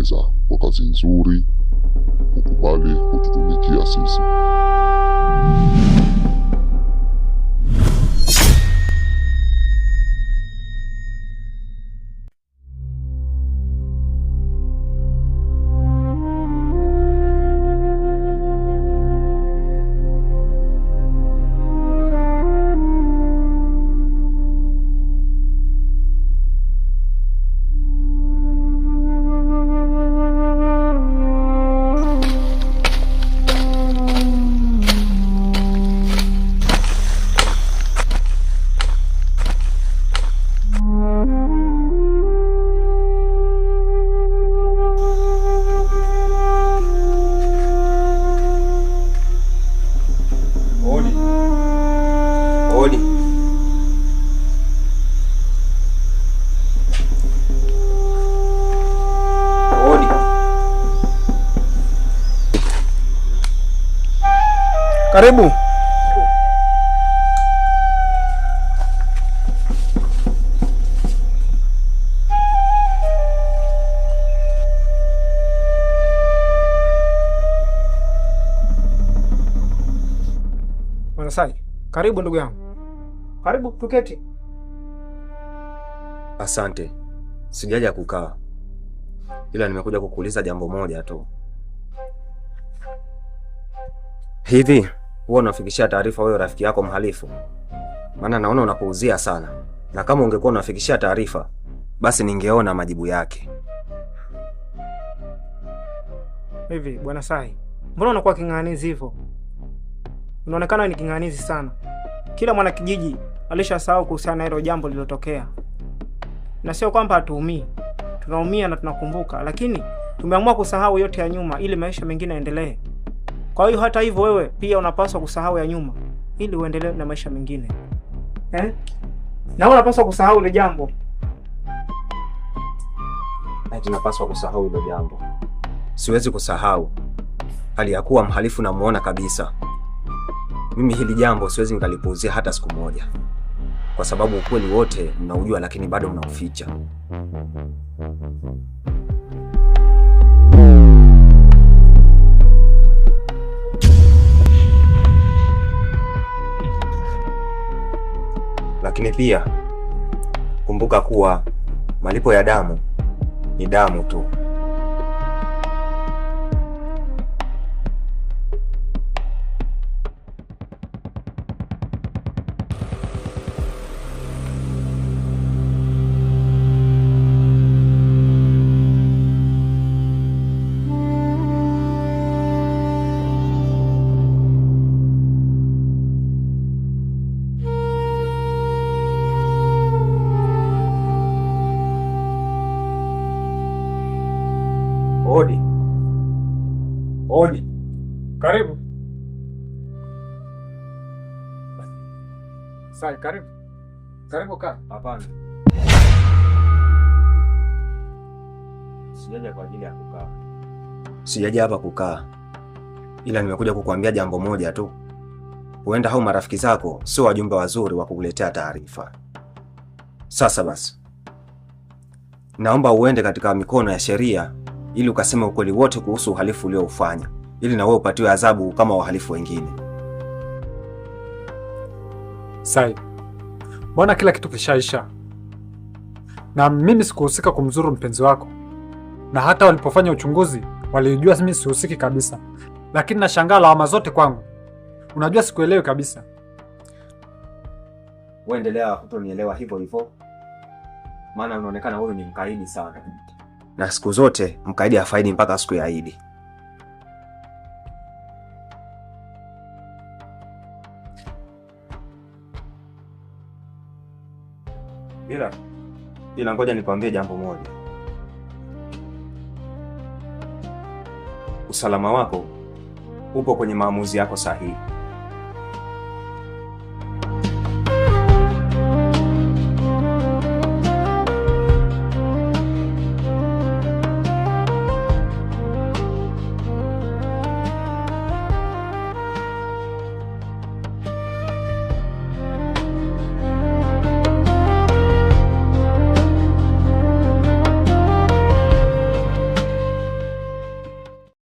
kupongeza kwa kazi nzuri, ukubali kututumikia sisi. Karibu. Manasai, karibu ndugu yangu. Karibu tuketi. Asante. Sijaja kukaa, ila nimekuja kukuuliza jambo moja tu. Hivi huwa unafikishia taarifa wewe rafiki yako mhalifu? Maana naona unapuuzia sana, na kama ungekuwa unafikishia taarifa basi ningeona majibu yake. Hivi bwana Sai, mbona unakuwa king'anizi hivyo? Unaonekana ni king'anizi sana. Kila mwana kijiji alishasahau kuhusiana na hilo jambo lililotokea. Na sio kwamba hatuumii. Tunaumia na tunakumbuka, lakini tumeamua kusahau yote ya nyuma ili maisha mengine yaendelee. Kwa hiyo hata hivyo wewe pia unapaswa kusahau ya nyuma ili uendelee na maisha mengine. Na unapaswa kusahau ile jambo. Tunapaswa kusahau hilo jambo. Siwezi kusahau. Hali ya kuwa mhalifu namuona kabisa. Mimi hili jambo siwezi nikalipuuzia hata siku moja. Kwa sababu ukweli wote mnaujua, lakini bado mnauficha. Lakini pia kumbuka kuwa malipo ya damu ni damu tu. Odi. Odi. Karibu. Sai, karibu. Karibu kaa. Hapana. Sijaja kwa ajili ya kukaa. Sijaja hapa kukaa. Ila nimekuja kukuambia jambo moja tu. Huenda hao marafiki zako sio wajumbe wazuri wa kukuletea taarifa. Sasa basi, naomba uende katika mikono ya sheria ili ukasema ukweli wote kuhusu uhalifu ulioufanya, ili na wewe upatiwe adhabu kama wahalifu wengine. Sai, mbona kila kitu kishaisha? Na mimi sikuhusika kumzuru mpenzi wako. Na hata walipofanya uchunguzi, walijua mimi sihusiki kabisa. Lakini nashangaa lawama zote kwangu. Unajua sikuelewi kabisa. Wewe endelea kutonielewa hivyo hivyo. Maana unaonekana wewe ni mkaidi sana. Na siku zote mkaidi hafaidi mpaka siku ya Idi. Ila ngoja nikwambie jambo moja. Usalama wako upo kwenye maamuzi yako sahihi.